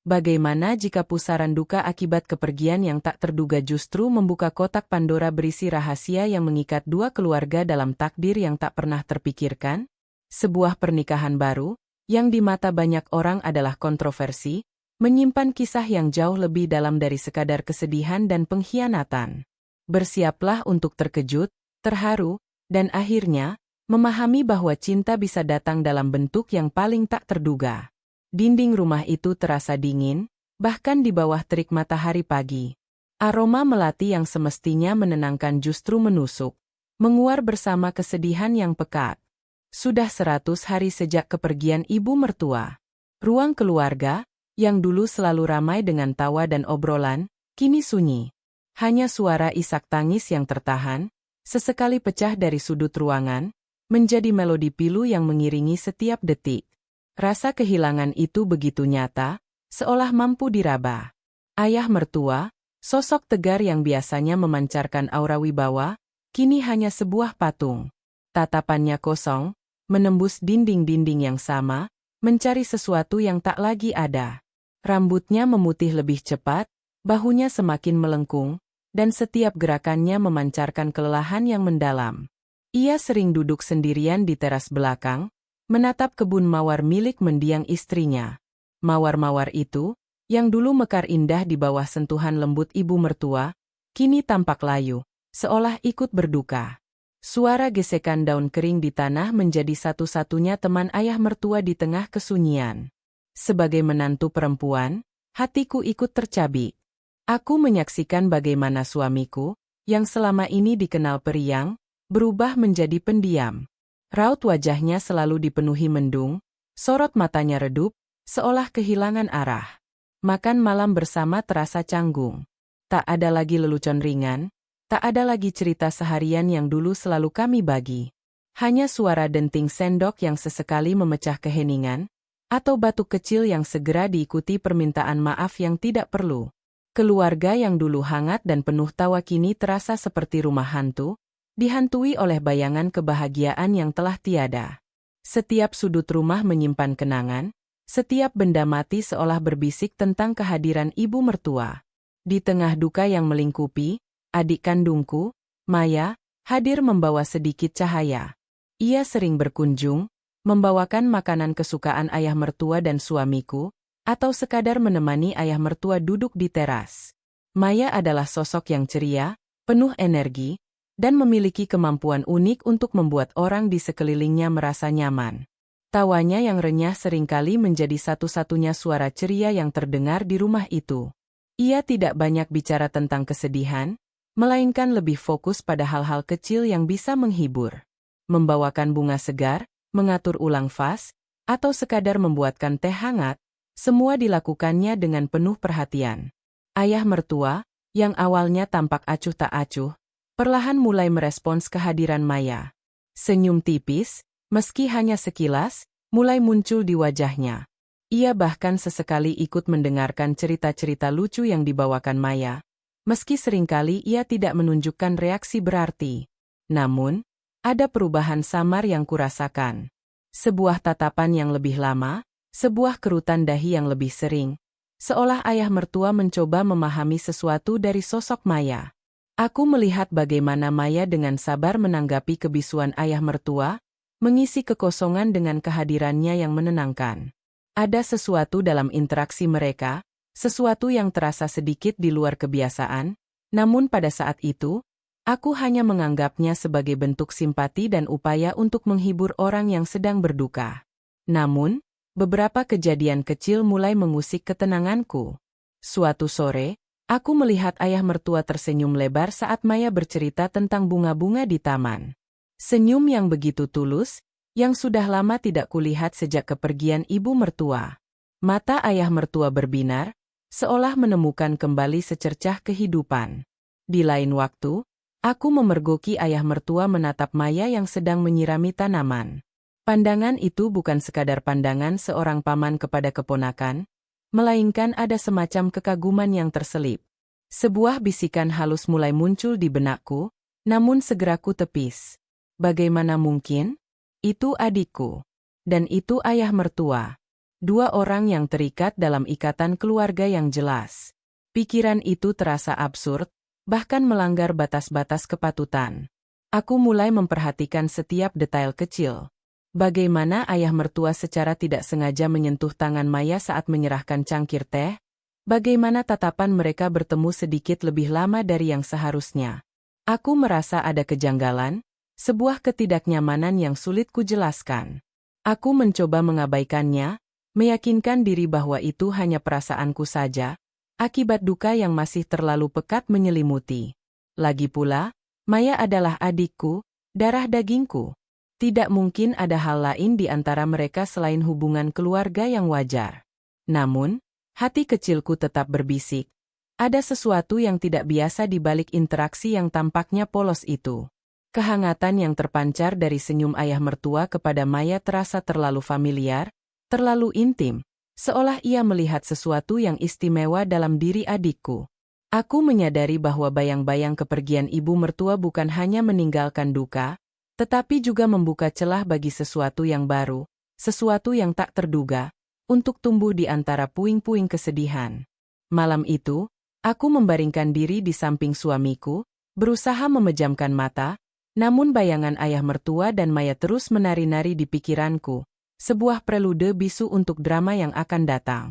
Bagaimana jika pusaran duka akibat kepergian yang tak terduga justru membuka kotak Pandora berisi rahasia yang mengikat dua keluarga dalam takdir yang tak pernah terpikirkan? Sebuah pernikahan baru, yang di mata banyak orang adalah kontroversi, menyimpan kisah yang jauh lebih dalam dari sekadar kesedihan dan pengkhianatan. Bersiaplah untuk terkejut, terharu, dan akhirnya, memahami bahwa cinta bisa datang dalam bentuk yang paling tak terduga. Dinding rumah itu terasa dingin, bahkan di bawah terik matahari pagi. Aroma melati yang semestinya menenangkan justru menusuk, menguar bersama kesedihan yang pekat. Sudah 100 hari sejak kepergian ibu mertua. Ruang keluarga, yang dulu selalu ramai dengan tawa dan obrolan, kini sunyi. Hanya suara isak tangis yang tertahan, sesekali pecah dari sudut ruangan, menjadi melodi pilu yang mengiringi setiap detik. Rasa kehilangan itu begitu nyata, seolah mampu diraba. Ayah mertua, sosok tegar yang biasanya memancarkan aura wibawa, kini hanya sebuah patung. Tatapannya kosong, menembus dinding-dinding yang sama, mencari sesuatu yang tak lagi ada. Rambutnya memutih lebih cepat, bahunya semakin melengkung, dan setiap gerakannya memancarkan kelelahan yang mendalam. Ia sering duduk sendirian di teras belakang, menatap kebun mawar milik mendiang istrinya. Mawar-mawar itu, yang dulu mekar indah di bawah sentuhan lembut ibu mertua, kini tampak layu, seolah ikut berduka. Suara gesekan daun kering di tanah menjadi satu-satunya teman ayah mertua di tengah kesunyian. Sebagai menantu perempuan, hatiku ikut tercabik. Aku menyaksikan bagaimana suamiku, yang selama ini dikenal periang, berubah menjadi pendiam. Raut wajahnya selalu dipenuhi mendung, sorot matanya redup, seolah kehilangan arah. Makan malam bersama terasa canggung. Tak ada lagi lelucon ringan, tak ada lagi cerita seharian yang dulu selalu kami bagi. Hanya suara denting sendok yang sesekali memecah keheningan, atau batuk kecil yang segera diikuti permintaan maaf yang tidak perlu. Keluarga yang dulu hangat dan penuh tawa kini terasa seperti rumah hantu, dihantui oleh bayangan kebahagiaan yang telah tiada. Setiap sudut rumah menyimpan kenangan, setiap benda mati seolah berbisik tentang kehadiran ibu mertua. Di tengah duka yang melingkupi, adik kandungku, Maya, hadir membawa sedikit cahaya. Ia sering berkunjung, membawakan makanan kesukaan ayah mertua dan suamiku, atau sekadar menemani ayah mertua duduk di teras. Maya adalah sosok yang ceria, penuh energi, dan memiliki kemampuan unik untuk membuat orang di sekelilingnya merasa nyaman. Tawanya yang renyah seringkali menjadi satu-satunya suara ceria yang terdengar di rumah itu. Ia tidak banyak bicara tentang kesedihan, melainkan lebih fokus pada hal-hal kecil yang bisa menghibur. Membawakan bunga segar, mengatur ulang vas, atau sekadar membuatkan teh hangat, semua dilakukannya dengan penuh perhatian. Ayah mertua, yang awalnya tampak acuh tak acuh, perlahan mulai merespons kehadiran Maya. Senyum tipis, meski hanya sekilas, mulai muncul di wajahnya. Ia bahkan sesekali ikut mendengarkan cerita-cerita lucu yang dibawakan Maya, meski seringkali ia tidak menunjukkan reaksi berarti. Namun, ada perubahan samar yang kurasakan. Sebuah tatapan yang lebih lama, sebuah kerutan dahi yang lebih sering, seolah ayah mertua mencoba memahami sesuatu dari sosok Maya. Aku melihat bagaimana Maya dengan sabar menanggapi kebisuan ayah mertua, mengisi kekosongan dengan kehadirannya yang menenangkan. Ada sesuatu dalam interaksi mereka, sesuatu yang terasa sedikit di luar kebiasaan, namun pada saat itu, aku hanya menganggapnya sebagai bentuk simpati dan upaya untuk menghibur orang yang sedang berduka. Namun, beberapa kejadian kecil mulai mengusik ketenanganku. Suatu sore, aku melihat ayah mertua tersenyum lebar saat Maya bercerita tentang bunga-bunga di taman. Senyum yang begitu tulus, yang sudah lama tidak kulihat sejak kepergian ibu mertua. Mata ayah mertua berbinar, seolah menemukan kembali secercah kehidupan. Di lain waktu, aku memergoki ayah mertua menatap Maya yang sedang menyirami tanaman. Pandangan itu bukan sekadar pandangan seorang paman kepada keponakan, melainkan ada semacam kekaguman yang terselip. Sebuah bisikan halus mulai muncul di benakku, namun segera ku tepis. Bagaimana mungkin? Itu adikku. Dan itu ayah mertua. Dua orang yang terikat dalam ikatan keluarga yang jelas. Pikiran itu terasa absurd, bahkan melanggar batas-batas kepatutan. Aku mulai memperhatikan setiap detail kecil. Bagaimana ayah mertua secara tidak sengaja menyentuh tangan Maya saat menyerahkan cangkir teh? Bagaimana tatapan mereka bertemu sedikit lebih lama dari yang seharusnya? Aku merasa ada kejanggalan, sebuah ketidaknyamanan yang sulit kujelaskan. Aku mencoba mengabaikannya, meyakinkan diri bahwa itu hanya perasaanku saja, akibat duka yang masih terlalu pekat menyelimuti. Lagi pula, Maya adalah adikku, darah dagingku. Tidak mungkin ada hal lain di antara mereka selain hubungan keluarga yang wajar. Namun, hati kecilku tetap berbisik. Ada sesuatu yang tidak biasa di balik interaksi yang tampaknya polos itu. Kehangatan yang terpancar dari senyum ayah mertua kepada Maya terasa terlalu familiar, terlalu intim, seolah ia melihat sesuatu yang istimewa dalam diri adikku. Aku menyadari bahwa bayang-bayang kepergian ibu mertua bukan hanya meninggalkan duka, tetapi juga membuka celah bagi sesuatu yang baru, sesuatu yang tak terduga, untuk tumbuh di antara puing-puing kesedihan. Malam itu, aku membaringkan diri di samping suamiku, berusaha memejamkan mata, namun bayangan ayah mertua dan Maya terus menari-nari di pikiranku, sebuah prelude bisu untuk drama yang akan datang.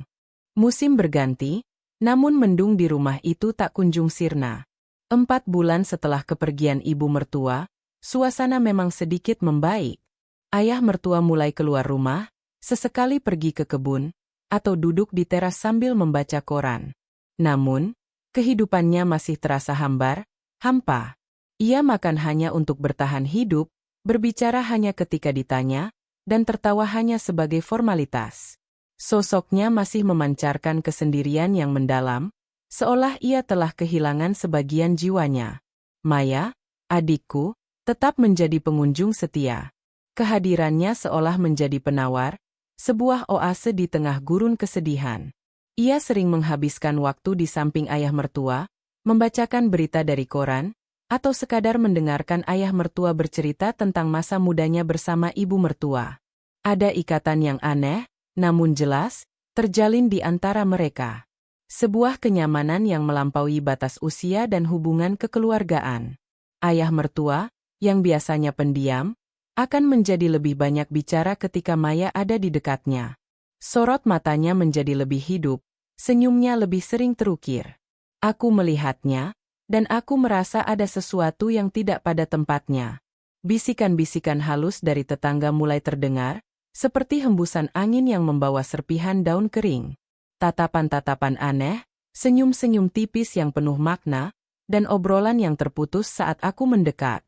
Musim berganti, namun mendung di rumah itu tak kunjung sirna. 4 bulan setelah kepergian ibu mertua, suasana memang sedikit membaik. Ayah mertua mulai keluar rumah, sesekali pergi ke kebun, atau duduk di teras sambil membaca koran. Namun, kehidupannya masih terasa hambar, hampa. Ia makan hanya untuk bertahan hidup, berbicara hanya ketika ditanya, dan tertawa hanya sebagai formalitas. Sosoknya masih memancarkan kesendirian yang mendalam, seolah ia telah kehilangan sebagian jiwanya. Maya, adikku, tetap menjadi pengunjung setia. Kehadirannya seolah menjadi penawar, sebuah oase di tengah gurun kesedihan. Ia sering menghabiskan waktu di samping ayah mertua, membacakan berita dari koran, atau sekadar mendengarkan ayah mertua bercerita tentang masa mudanya bersama ibu mertua. Ada ikatan yang aneh, namun jelas, terjalin di antara mereka. Sebuah kenyamanan yang melampaui batas usia dan hubungan kekeluargaan. Ayah mertua, yang biasanya pendiam, akan menjadi lebih banyak bicara ketika Maya ada di dekatnya. Sorot matanya menjadi lebih hidup, senyumnya lebih sering terukir. Aku melihatnya, dan aku merasa ada sesuatu yang tidak pada tempatnya. Bisikan-bisikan halus dari tetangga mulai terdengar, seperti hembusan angin yang membawa serpihan daun kering. Tatapan-tatapan aneh, senyum-senyum tipis yang penuh makna, dan obrolan yang terputus saat aku mendekat.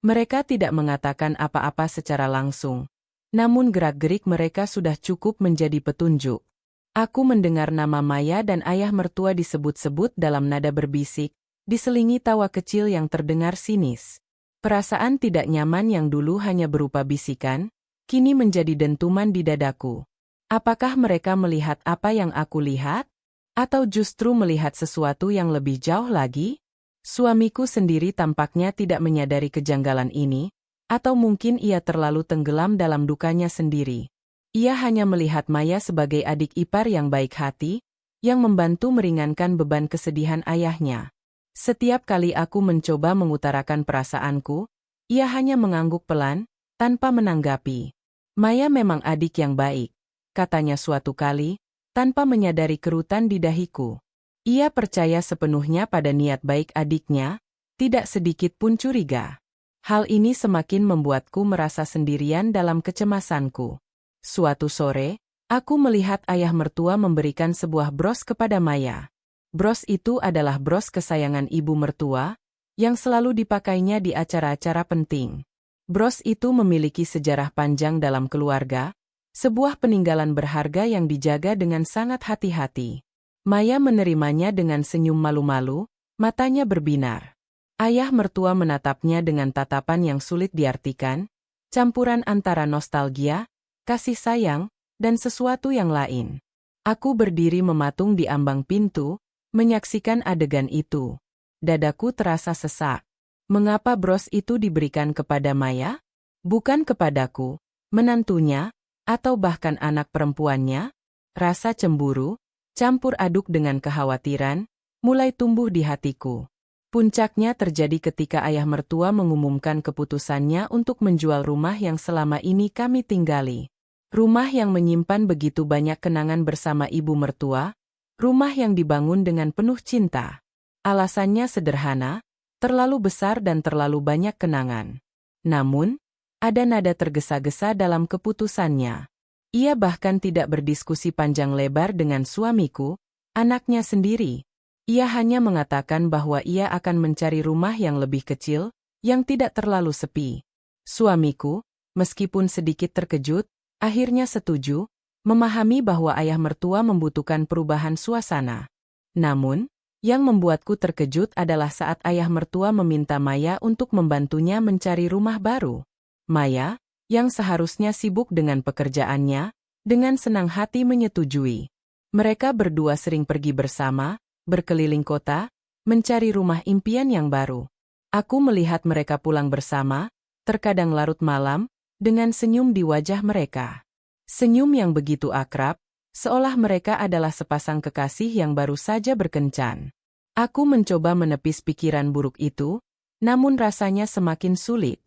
Mereka tidak mengatakan apa-apa secara langsung, namun gerak-gerik mereka sudah cukup menjadi petunjuk. Aku mendengar nama Maya dan ayah mertua disebut-sebut dalam nada berbisik, diselingi tawa kecil yang terdengar sinis. Perasaan tidak nyaman yang dulu hanya berupa bisikan, kini menjadi dentuman di dadaku. Apakah mereka melihat apa yang aku lihat? Atau justru melihat sesuatu yang lebih jauh lagi? Suamiku sendiri tampaknya tidak menyadari kejanggalan ini, atau mungkin ia terlalu tenggelam dalam dukanya sendiri. Ia hanya melihat Maya sebagai adik ipar yang baik hati, yang membantu meringankan beban kesedihan ayahnya. Setiap kali aku mencoba mengutarakan perasaanku, ia hanya mengangguk pelan, tanpa menanggapi. Maya memang adik yang baik, katanya suatu kali, tanpa menyadari kerutan di dahiku. Ia percaya sepenuhnya pada niat baik adiknya, tidak sedikit pun curiga. Hal ini semakin membuatku merasa sendirian dalam kecemasanku. Suatu sore, aku melihat ayah mertua memberikan sebuah bros kepada Maya. Bros itu adalah bros kesayangan ibu mertua, yang selalu dipakainya di acara-acara penting. Bros itu memiliki sejarah panjang dalam keluarga, sebuah peninggalan berharga yang dijaga dengan sangat hati-hati. Maya menerimanya dengan senyum malu-malu, matanya berbinar. Ayah mertua menatapnya dengan tatapan yang sulit diartikan, campuran antara nostalgia, kasih sayang, dan sesuatu yang lain. Aku berdiri mematung di ambang pintu, menyaksikan adegan itu. Dadaku terasa sesak. Mengapa bros itu diberikan kepada Maya? Bukan kepadaku, menantunya, atau bahkan anak perempuannya? Rasa cemburu, campur aduk dengan kekhawatiran, mulai tumbuh di hatiku. Puncaknya terjadi ketika ayah mertua mengumumkan keputusannya untuk menjual rumah yang selama ini kami tinggali. Rumah yang menyimpan begitu banyak kenangan bersama ibu mertua, rumah yang dibangun dengan penuh cinta. Alasannya sederhana, terlalu besar dan terlalu banyak kenangan. Namun, ada nada tergesa-gesa dalam keputusannya. Ia bahkan tidak berdiskusi panjang lebar dengan suamiku, anaknya sendiri. Ia hanya mengatakan bahwa ia akan mencari rumah yang lebih kecil, yang tidak terlalu sepi. Suamiku, meskipun sedikit terkejut, akhirnya setuju, memahami bahwa ayah mertua membutuhkan perubahan suasana. Namun, yang membuatku terkejut adalah saat ayah mertua meminta Maya untuk membantunya mencari rumah baru. Maya, yang seharusnya sibuk dengan pekerjaannya, dengan senang hati menyetujui. Mereka berdua sering pergi bersama, berkeliling kota, mencari rumah impian yang baru. Aku melihat mereka pulang bersama, terkadang larut malam, dengan senyum di wajah mereka. Senyum yang begitu akrab, seolah mereka adalah sepasang kekasih yang baru saja berkencan. Aku mencoba menepis pikiran buruk itu, namun rasanya semakin sulit.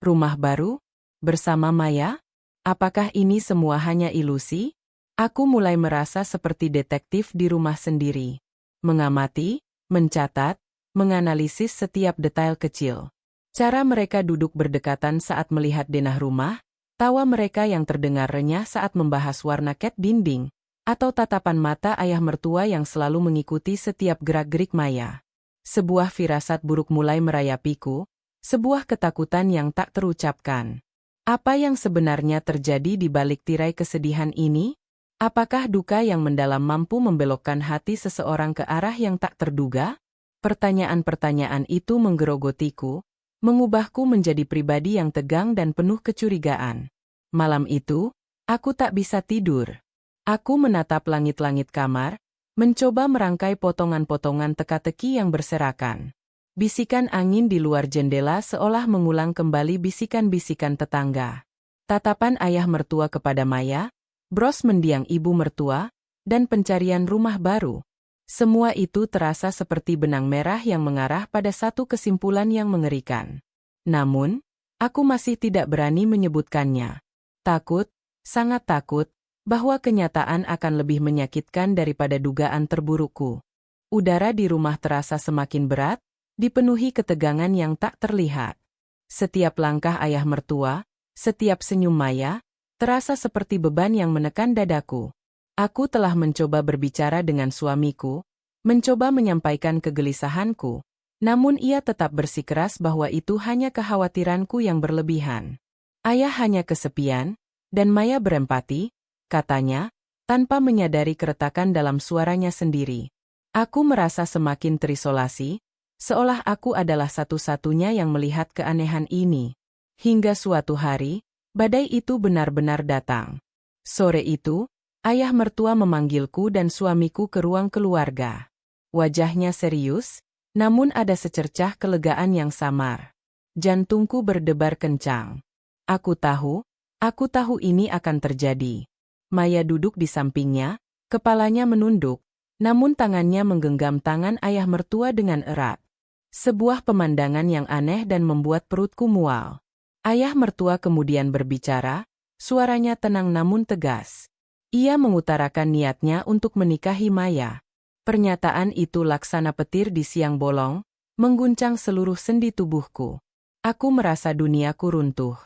Rumah baru? Bersama Maya? Apakah ini semua hanya ilusi? Aku mulai merasa seperti detektif di rumah sendiri. Mengamati, mencatat, menganalisis setiap detail kecil. Cara mereka duduk berdekatan saat melihat denah rumah, tawa mereka yang terdengar renyah saat membahas warna cat dinding, atau tatapan mata ayah mertua yang selalu mengikuti setiap gerak-gerik Maya. Sebuah firasat buruk mulai merayapiku, sebuah ketakutan yang tak terucapkan. Apa yang sebenarnya terjadi di balik tirai kesedihan ini? Apakah duka yang mendalam mampu membelokkan hati seseorang ke arah yang tak terduga? Pertanyaan-pertanyaan itu menggerogotiku, mengubahku menjadi pribadi yang tegang dan penuh kecurigaan. Malam itu, aku tak bisa tidur. Aku menatap langit-langit kamar, mencoba merangkai potongan-potongan teka-teki yang berserakan. Bisikan angin di luar jendela seolah mengulang kembali bisikan-bisikan tetangga. Tatapan ayah mertua kepada Maya, bros mendiang ibu mertua, dan pencarian rumah baru. Semua itu terasa seperti benang merah yang mengarah pada satu kesimpulan yang mengerikan. Namun, aku masih tidak berani menyebutkannya. Takut, sangat takut, bahwa kenyataan akan lebih menyakitkan daripada dugaan terburukku. Udara di rumah terasa semakin berat, dipenuhi ketegangan yang tak terlihat. Setiap langkah ayah mertua, setiap senyum Maya, terasa seperti beban yang menekan dadaku. Aku telah mencoba berbicara dengan suamiku, mencoba menyampaikan kegelisahanku, namun ia tetap bersikeras bahwa itu hanya kekhawatiranku yang berlebihan. Ayah hanya kesepian, dan Maya berempati, katanya, tanpa menyadari keretakan dalam suaranya sendiri. Aku merasa semakin terisolasi, seolah aku adalah satu-satunya yang melihat keanehan ini. Hingga suatu hari, badai itu benar-benar datang. Sore itu, ayah mertua memanggilku dan suamiku ke ruang keluarga. Wajahnya serius, namun ada secercah kelegaan yang samar. Jantungku berdebar kencang. Aku tahu ini akan terjadi. Maya duduk di sampingnya, kepalanya menunduk, namun tangannya menggenggam tangan ayah mertua dengan erat. Sebuah pemandangan yang aneh dan membuat perutku mual. Ayah mertua kemudian berbicara, suaranya tenang namun tegas. Ia mengutarakan niatnya untuk menikahi Maya. Pernyataan itu laksana petir di siang bolong, mengguncang seluruh sendi tubuhku. Aku merasa duniaku runtuh.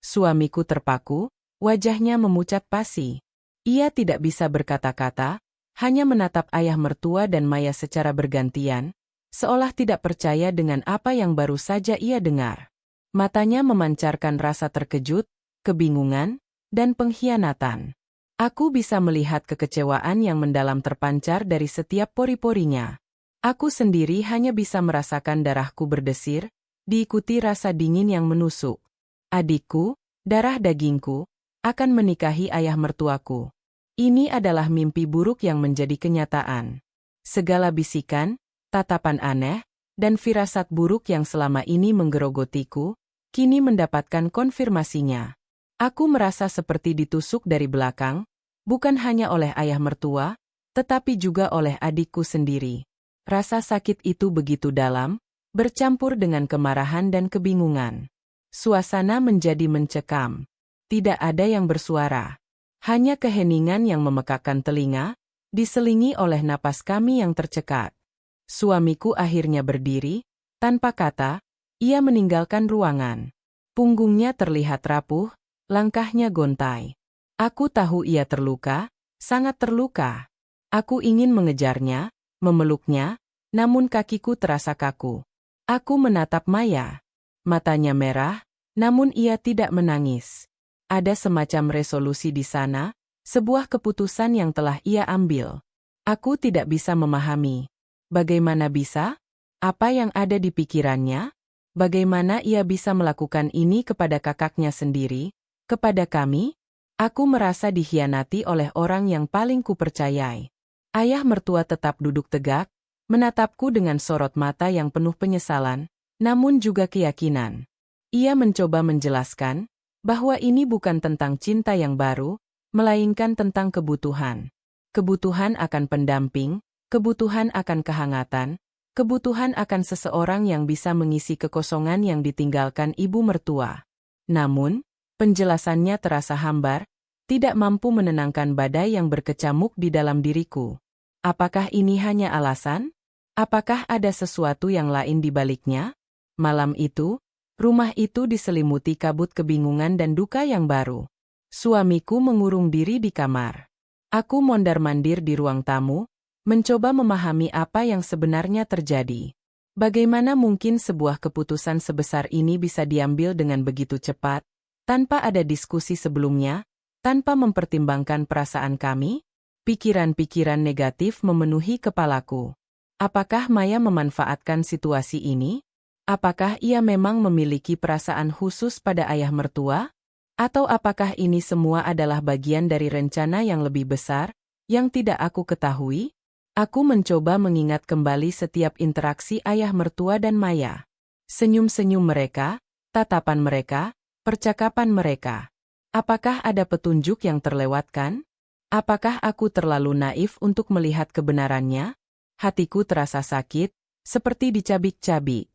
Suamiku terpaku, wajahnya memucat pasi. Ia tidak bisa berkata-kata, hanya menatap ayah mertua dan Maya secara bergantian, seolah tidak percaya dengan apa yang baru saja ia dengar. Matanya memancarkan rasa terkejut, kebingungan, dan pengkhianatan. Aku bisa melihat kekecewaan yang mendalam terpancar dari setiap pori-porinya. Aku sendiri hanya bisa merasakan darahku berdesir, diikuti rasa dingin yang menusuk. Adikku, darah dagingku, akan menikahi ayah mertuaku. Ini adalah mimpi buruk yang menjadi kenyataan. Segala bisikan, tatapan aneh, dan firasat buruk yang selama ini menggerogotiku, kini mendapatkan konfirmasinya. Aku merasa seperti ditusuk dari belakang, bukan hanya oleh ayah mertua, tetapi juga oleh adikku sendiri. Rasa sakit itu begitu dalam, bercampur dengan kemarahan dan kebingungan. Suasana menjadi mencekam. Tidak ada yang bersuara. Hanya keheningan yang memekakkan telinga, diselingi oleh napas kami yang tercekat. Suamiku akhirnya berdiri, tanpa kata, ia meninggalkan ruangan. Punggungnya terlihat rapuh, langkahnya gontai. Aku tahu ia terluka, sangat terluka. Aku ingin mengejarnya, memeluknya, namun kakiku terasa kaku. Aku menatap Maya. Matanya merah, namun ia tidak menangis. Ada semacam resolusi di sana, sebuah keputusan yang telah ia ambil. Aku tidak bisa memahami. Bagaimana bisa? Apa yang ada di pikirannya? Bagaimana ia bisa melakukan ini kepada kakaknya sendiri, kepada kami? Aku merasa dikhianati oleh orang yang paling kupercayai. Ayah mertua tetap duduk tegak, menatapku dengan sorot mata yang penuh penyesalan, namun juga keyakinan. Ia mencoba menjelaskan bahwa ini bukan tentang cinta yang baru, melainkan tentang kebutuhan. Kebutuhan akan pendamping, kebutuhan akan kehangatan, kebutuhan akan seseorang yang bisa mengisi kekosongan yang ditinggalkan ibu mertua. Namun, penjelasannya terasa hambar, tidak mampu menenangkan badai yang berkecamuk di dalam diriku. Apakah ini hanya alasan? Apakah ada sesuatu yang lain di baliknya? Malam itu, rumah itu diselimuti kabut kebingungan dan duka yang baru. Suamiku mengurung diri di kamar. Aku mondar-mandir di ruang tamu, mencoba memahami apa yang sebenarnya terjadi. Bagaimana mungkin sebuah keputusan sebesar ini bisa diambil dengan begitu cepat, tanpa ada diskusi sebelumnya, tanpa mempertimbangkan perasaan kami? Pikiran-pikiran negatif memenuhi kepalaku. Apakah Maya memanfaatkan situasi ini? Apakah ia memang memiliki perasaan khusus pada ayah mertua? Atau apakah ini semua adalah bagian dari rencana yang lebih besar, yang tidak aku ketahui? Aku mencoba mengingat kembali setiap interaksi ayah mertua dan Maya. Senyum-senyum mereka, tatapan mereka, percakapan mereka. Apakah ada petunjuk yang terlewatkan? Apakah aku terlalu naif untuk melihat kebenarannya? Hatiku terasa sakit, seperti dicabik-cabik.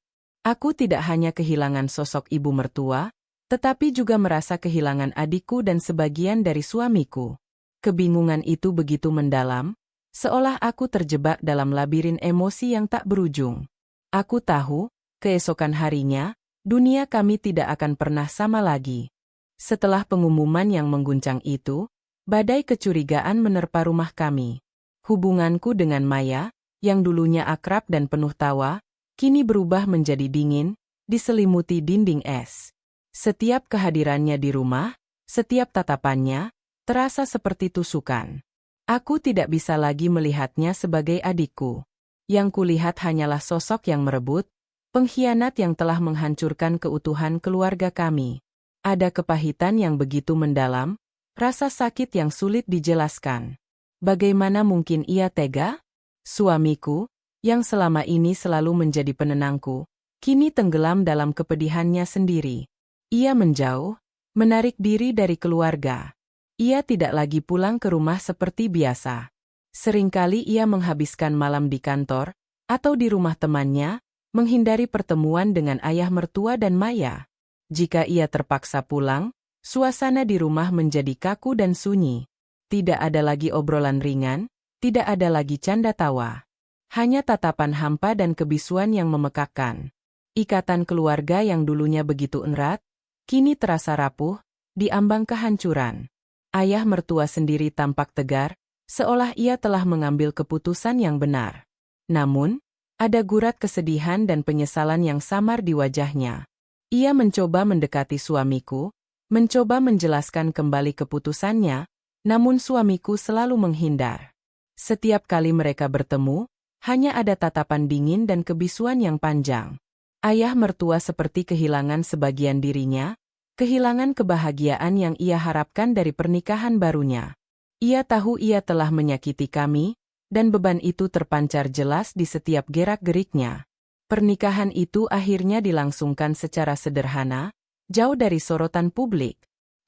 Aku tidak hanya kehilangan sosok ibu mertua, tetapi juga merasa kehilangan adikku dan sebagian dari suamiku. Kebingungan itu begitu mendalam, seolah aku terjebak dalam labirin emosi yang tak berujung. Aku tahu, keesokan harinya, dunia kami tidak akan pernah sama lagi. Setelah pengumuman yang mengguncang itu, badai kecurigaan menerpa rumah kami. Hubunganku dengan Maya, yang dulunya akrab dan penuh tawa, kini berubah menjadi dingin, diselimuti dinding es. Setiap kehadirannya di rumah, setiap tatapannya, terasa seperti tusukan. Aku tidak bisa lagi melihatnya sebagai adikku. Yang kulihat hanyalah sosok yang merebut, pengkhianat yang telah menghancurkan keutuhan keluarga kami. Ada kepahitan yang begitu mendalam, rasa sakit yang sulit dijelaskan. Bagaimana mungkin ia tega? Suamiku, yang selama ini selalu menjadi penenangku, kini tenggelam dalam kepedihannya sendiri. Ia menjauh, menarik diri dari keluarga. Ia tidak lagi pulang ke rumah seperti biasa. Seringkali ia menghabiskan malam di kantor, atau di rumah temannya, menghindari pertemuan dengan ayah mertua dan Maya. Jika ia terpaksa pulang, suasana di rumah menjadi kaku dan sunyi. Tidak ada lagi obrolan ringan, tidak ada lagi canda tawa. Hanya tatapan hampa dan kebisuan yang memekakkan. Ikatan keluarga yang dulunya begitu erat, kini terasa rapuh, diambang kehancuran. Ayah mertua sendiri tampak tegar, seolah ia telah mengambil keputusan yang benar. Namun, ada gurat kesedihan dan penyesalan yang samar di wajahnya. Ia mencoba mendekati suamiku, mencoba menjelaskan kembali keputusannya, namun suamiku selalu menghindar. Setiap kali mereka bertemu, hanya ada tatapan dingin dan kebisuan yang panjang. Ayah mertua seperti kehilangan sebagian dirinya, kehilangan kebahagiaan yang ia harapkan dari pernikahan barunya. Ia tahu ia telah menyakiti kami, dan beban itu terpancar jelas di setiap gerak-geriknya. Pernikahan itu akhirnya dilangsungkan secara sederhana, jauh dari sorotan publik.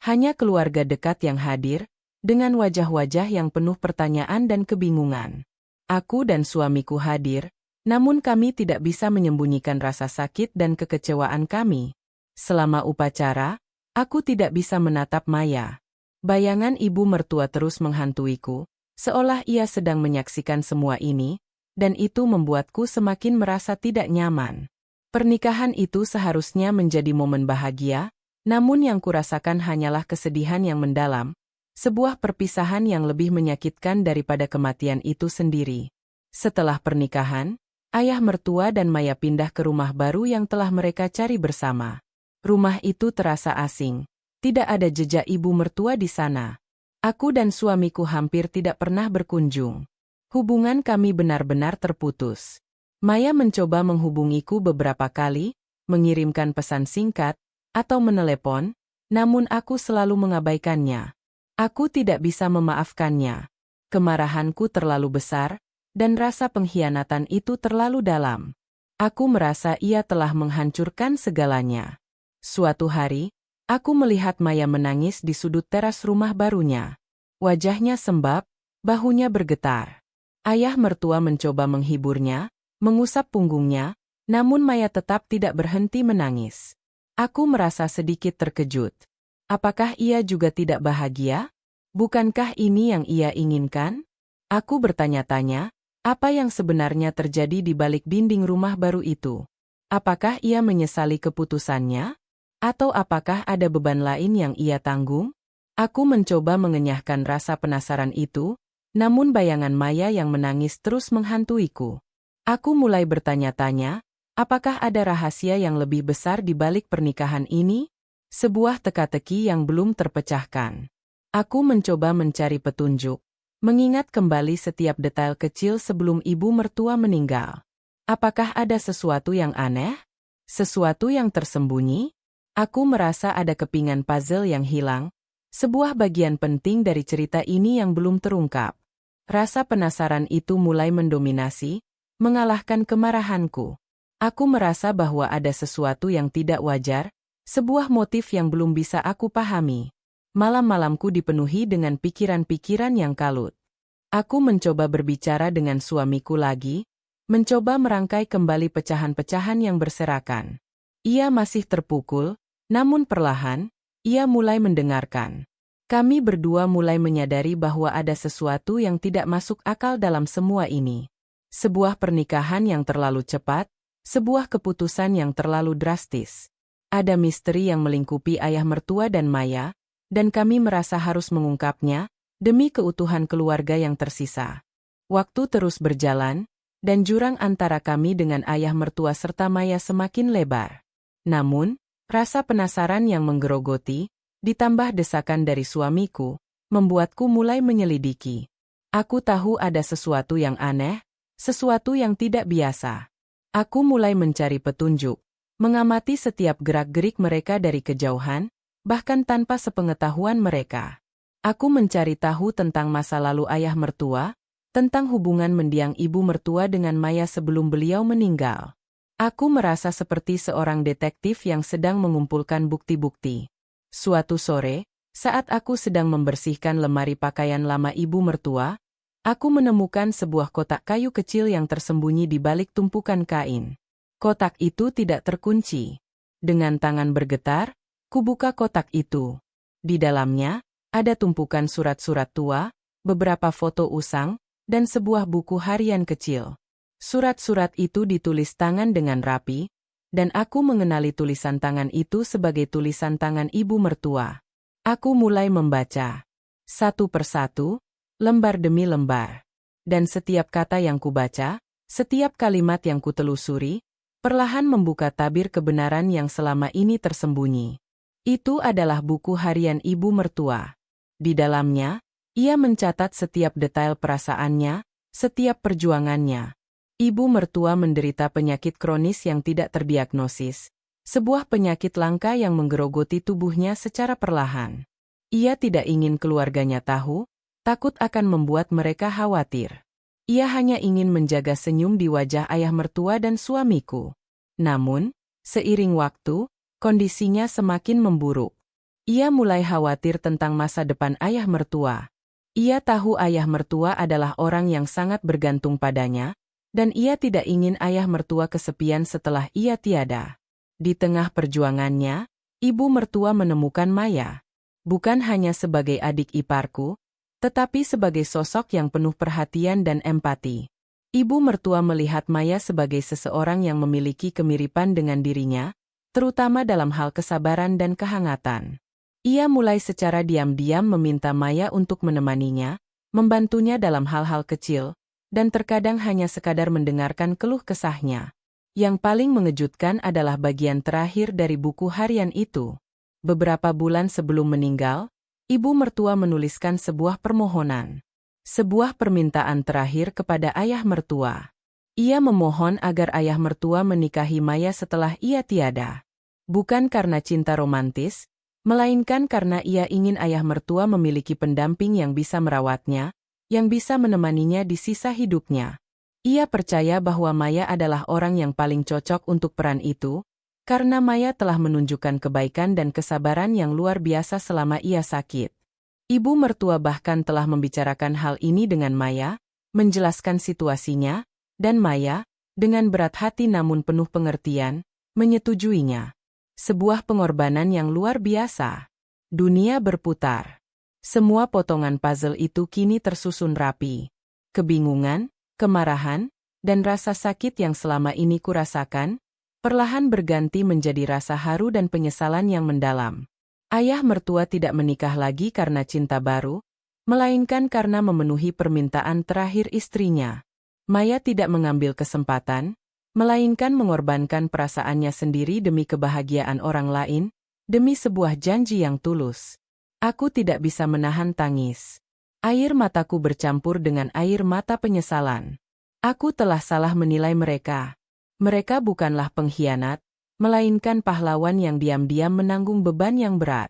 Hanya keluarga dekat yang hadir, dengan wajah-wajah yang penuh pertanyaan dan kebingungan. Aku dan suamiku hadir, namun kami tidak bisa menyembunyikan rasa sakit dan kekecewaan kami. Selama upacara, aku tidak bisa menatap Maya. Bayangan ibu mertua terus menghantuiku, seolah ia sedang menyaksikan semua ini, dan itu membuatku semakin merasa tidak nyaman. Pernikahan itu seharusnya menjadi momen bahagia, namun yang kurasakan hanyalah kesedihan yang mendalam, sebuah perpisahan yang lebih menyakitkan daripada kematian itu sendiri. Setelah pernikahan, ayah mertua dan Maya pindah ke rumah baru yang telah mereka cari bersama. Rumah itu terasa asing. Tidak ada jejak ibu mertua di sana. Aku dan suamiku hampir tidak pernah berkunjung. Hubungan kami benar-benar terputus. Maya mencoba menghubungiku beberapa kali, mengirimkan pesan singkat, atau menelepon, namun aku selalu mengabaikannya. Aku tidak bisa memaafkannya. Kemarahanku terlalu besar, dan rasa pengkhianatan itu terlalu dalam. Aku merasa ia telah menghancurkan segalanya. Suatu hari, aku melihat Maya menangis di sudut teras rumah barunya. Wajahnya sembab, bahunya bergetar. Ayah mertua mencoba menghiburnya, mengusap punggungnya, namun Maya tetap tidak berhenti menangis. Aku merasa sedikit terkejut. Apakah ia juga tidak bahagia? Bukankah ini yang ia inginkan? Aku bertanya-tanya, apa yang sebenarnya terjadi di balik dinding rumah baru itu? Apakah ia menyesali keputusannya? Atau apakah ada beban lain yang ia tanggung? Aku mencoba mengenyahkan rasa penasaran itu, namun bayangan Maya yang menangis terus menghantuiku. Aku mulai bertanya-tanya, apakah ada rahasia yang lebih besar di balik pernikahan ini? Sebuah teka-teki yang belum terpecahkan. Aku mencoba mencari petunjuk, mengingat kembali setiap detail kecil sebelum ibu mertua meninggal. Apakah ada sesuatu yang aneh? Sesuatu yang tersembunyi? Aku merasa ada kepingan puzzle yang hilang, sebuah bagian penting dari cerita ini yang belum terungkap. Rasa penasaran itu mulai mendominasi, mengalahkan kemarahanku. Aku merasa bahwa ada sesuatu yang tidak wajar, sebuah motif yang belum bisa aku pahami. Malam-malamku dipenuhi dengan pikiran-pikiran yang kalut. Aku mencoba berbicara dengan suamiku lagi, mencoba merangkai kembali pecahan-pecahan yang berserakan. Ia masih terpukul, namun perlahan, ia mulai mendengarkan. Kami berdua mulai menyadari bahwa ada sesuatu yang tidak masuk akal dalam semua ini. Sebuah pernikahan yang terlalu cepat, sebuah keputusan yang terlalu drastis. Ada misteri yang melingkupi ayah mertua dan Maya, dan kami merasa harus mengungkapnya, demi keutuhan keluarga yang tersisa. Waktu terus berjalan, dan jurang antara kami dengan ayah mertua serta Maya semakin lebar. Namun, rasa penasaran yang menggerogoti, ditambah desakan dari suamiku, membuatku mulai menyelidiki. Aku tahu ada sesuatu yang aneh, sesuatu yang tidak biasa. Aku mulai mencari petunjuk, mengamati setiap gerak-gerik mereka dari kejauhan, bahkan tanpa sepengetahuan mereka. Aku mencari tahu tentang masa lalu ayah mertua, tentang hubungan mendiang ibu mertua dengan Maya sebelum beliau meninggal. Aku merasa seperti seorang detektif yang sedang mengumpulkan bukti-bukti. Suatu sore, saat aku sedang membersihkan lemari pakaian lama ibu mertua, aku menemukan sebuah kotak kayu kecil yang tersembunyi di balik tumpukan kain. Kotak itu tidak terkunci. Dengan tangan bergetar, kubuka kotak itu. Di dalamnya, ada tumpukan surat-surat tua, beberapa foto usang, dan sebuah buku harian kecil. Surat-surat itu ditulis tangan dengan rapi, dan aku mengenali tulisan tangan itu sebagai tulisan tangan ibu mertua. Aku mulai membaca. Satu persatu, lembar demi lembar. Dan setiap kata yang kubaca, setiap kalimat yang kutelusuri, perlahan membuka tabir kebenaran yang selama ini tersembunyi. Itu adalah buku harian ibu mertua. Di dalamnya, ia mencatat setiap detail perasaannya, setiap perjuangannya. Ibu mertua menderita penyakit kronis yang tidak terdiagnosis, sebuah penyakit langka yang menggerogoti tubuhnya secara perlahan. Ia tidak ingin keluarganya tahu, takut akan membuat mereka khawatir. Ia hanya ingin menjaga senyum di wajah ayah mertua dan suamiku. Namun, seiring waktu, kondisinya semakin memburuk. Ia mulai khawatir tentang masa depan ayah mertua. Ia tahu ayah mertua adalah orang yang sangat bergantung padanya, dan ia tidak ingin ayah mertua kesepian setelah ia tiada. Di tengah perjuangannya, ibu mertua menemukan Maya. Bukan hanya sebagai adik iparku, tetapi sebagai sosok yang penuh perhatian dan empati. Ibu mertua melihat Maya sebagai seseorang yang memiliki kemiripan dengan dirinya, terutama dalam hal kesabaran dan kehangatan. Ia mulai secara diam-diam meminta Maya untuk menemaninya, membantunya dalam hal-hal kecil, dan terkadang hanya sekadar mendengarkan keluh kesahnya. Yang paling mengejutkan adalah bagian terakhir dari buku harian itu. Beberapa bulan sebelum meninggal, ibu mertua menuliskan sebuah permohonan. Sebuah permintaan terakhir kepada ayah mertua. Ia memohon agar ayah mertua menikahi Maya setelah ia tiada. Bukan karena cinta romantis, melainkan karena ia ingin ayah mertua memiliki pendamping yang bisa merawatnya, yang bisa menemaninya di sisa hidupnya. Ia percaya bahwa Maya adalah orang yang paling cocok untuk peran itu, karena Maya telah menunjukkan kebaikan dan kesabaran yang luar biasa selama ia sakit. Ibu mertua bahkan telah membicarakan hal ini dengan Maya, menjelaskan situasinya, dan Maya, dengan berat hati namun penuh pengertian, menyetujuinya. Sebuah pengorbanan yang luar biasa. Dunia berputar. Semua potongan puzzle itu kini tersusun rapi. Kebingungan, kemarahan, dan rasa sakit yang selama ini kurasakan, perlahan berganti menjadi rasa haru dan penyesalan yang mendalam. Ayah mertua tidak menikah lagi karena cinta baru, melainkan karena memenuhi permintaan terakhir istrinya. Maya tidak mengambil kesempatan, melainkan mengorbankan perasaannya sendiri demi kebahagiaan orang lain, demi sebuah janji yang tulus. Aku tidak bisa menahan tangis. Air mataku bercampur dengan air mata penyesalan. Aku telah salah menilai mereka. Mereka bukanlah pengkhianat, melainkan pahlawan yang diam-diam menanggung beban yang berat.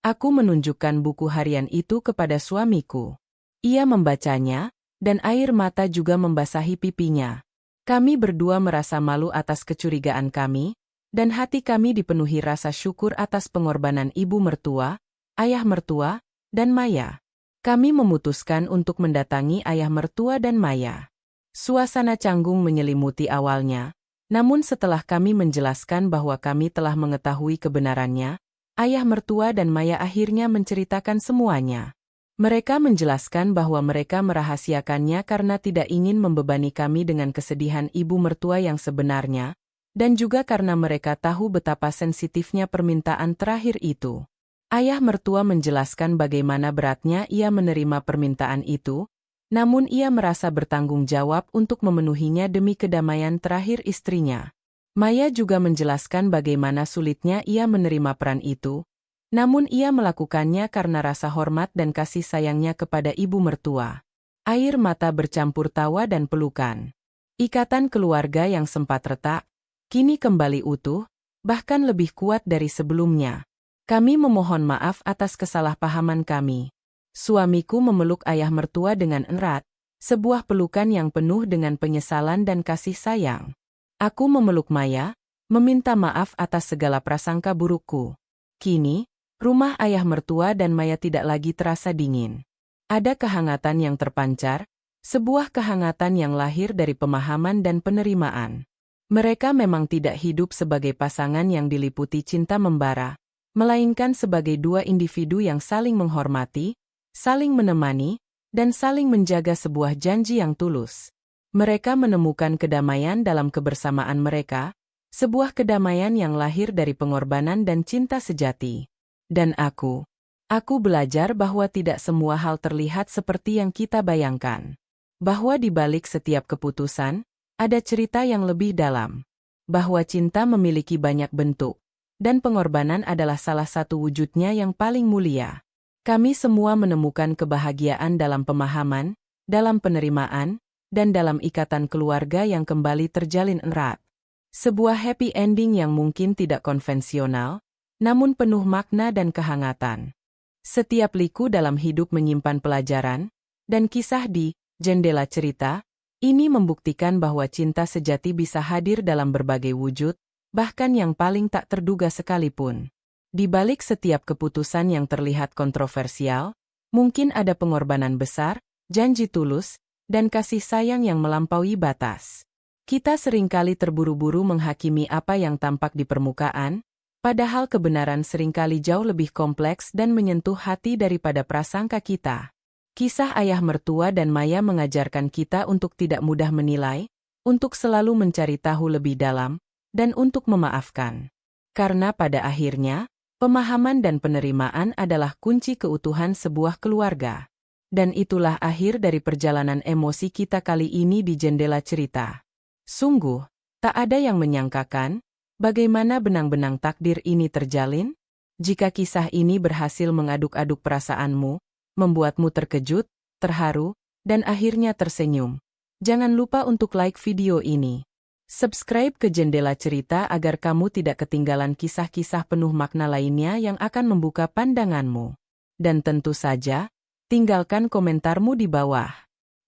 Aku menunjukkan buku harian itu kepada suamiku. Ia membacanya, dan air mata juga membasahi pipinya. Kami berdua merasa malu atas kecurigaan kami, dan hati kami dipenuhi rasa syukur atas pengorbanan ibu mertua, ayah mertua, dan Maya. Kami memutuskan untuk mendatangi ayah mertua dan Maya. Suasana canggung menyelimuti awalnya, namun setelah kami menjelaskan bahwa kami telah mengetahui kebenarannya, ayah mertua dan Maya akhirnya menceritakan semuanya. Mereka menjelaskan bahwa mereka merahasiakannya karena tidak ingin membebani kami dengan kesedihan ibu mertua yang sebenarnya, dan juga karena mereka tahu betapa sensitifnya permintaan terakhir itu. Ayah mertua menjelaskan bagaimana beratnya ia menerima permintaan itu, namun ia merasa bertanggung jawab untuk memenuhinya demi kedamaian terakhir istrinya. Maya juga menjelaskan bagaimana sulitnya ia menerima peran itu, namun ia melakukannya karena rasa hormat dan kasih sayangnya kepada ibu mertua. Air mata bercampur tawa dan pelukan. Ikatan keluarga yang sempat retak, kini kembali utuh, bahkan lebih kuat dari sebelumnya. Kami memohon maaf atas kesalahpahaman kami. Suamiku memeluk ayah mertua dengan erat, sebuah pelukan yang penuh dengan penyesalan dan kasih sayang. Aku memeluk Maya, meminta maaf atas segala prasangka burukku. Kini, rumah ayah mertua dan Maya tidak lagi terasa dingin. Ada kehangatan yang terpancar, sebuah kehangatan yang lahir dari pemahaman dan penerimaan. Mereka memang tidak hidup sebagai pasangan yang diliputi cinta membara, melainkan sebagai dua individu yang saling menghormati, saling menemani, dan saling menjaga sebuah janji yang tulus. Mereka menemukan kedamaian dalam kebersamaan mereka, sebuah kedamaian yang lahir dari pengorbanan dan cinta sejati. Dan aku belajar bahwa tidak semua hal terlihat seperti yang kita bayangkan. Bahwa di balik setiap keputusan, ada cerita yang lebih dalam. Bahwa cinta memiliki banyak bentuk, dan pengorbanan adalah salah satu wujudnya yang paling mulia. Kami semua menemukan kebahagiaan dalam pemahaman, dalam penerimaan, dan dalam ikatan keluarga yang kembali terjalin erat. Sebuah happy ending yang mungkin tidak konvensional, namun penuh makna dan kehangatan. Setiap liku dalam hidup menyimpan pelajaran, dan kisah di jendela cerita, ini membuktikan bahwa cinta sejati bisa hadir dalam berbagai wujud, bahkan yang paling tak terduga sekalipun. Di balik setiap keputusan yang terlihat kontroversial, Mungkin ada pengorbanan besar, janji tulus, dan kasih sayang yang melampaui batas. Kita seringkali terburu-buru menghakimi apa yang tampak di permukaan, padahal kebenaran seringkali jauh lebih kompleks dan menyentuh hati daripada prasangka kita. Kisah ayah mertua dan Maya mengajarkan kita untuk tidak mudah menilai, untuk selalu mencari tahu lebih dalam, dan untuk memaafkan. Karena pada akhirnya, pemahaman dan penerimaan adalah kunci keutuhan sebuah keluarga. Dan itulah akhir dari perjalanan emosi kita kali ini di Jendela Cerita. Sungguh, tak ada yang menyangkakan, bagaimana benang-benang takdir ini terjalin? Jika kisah ini berhasil mengaduk-aduk perasaanmu, membuatmu terkejut, terharu, dan akhirnya tersenyum, jangan lupa untuk like video ini. Subscribe ke Jendela Cerita agar kamu tidak ketinggalan kisah-kisah penuh makna lainnya yang akan membuka pandanganmu. Dan tentu saja, tinggalkan komentarmu di bawah.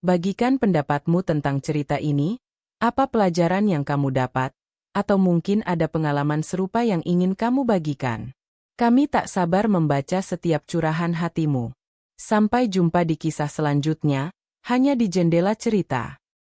Bagikan pendapatmu tentang cerita ini, apa pelajaran yang kamu dapat, atau mungkin ada pengalaman serupa yang ingin kamu bagikan. Kami tak sabar membaca setiap curahan hatimu. Sampai jumpa di kisah selanjutnya, hanya di Jendela Cerita.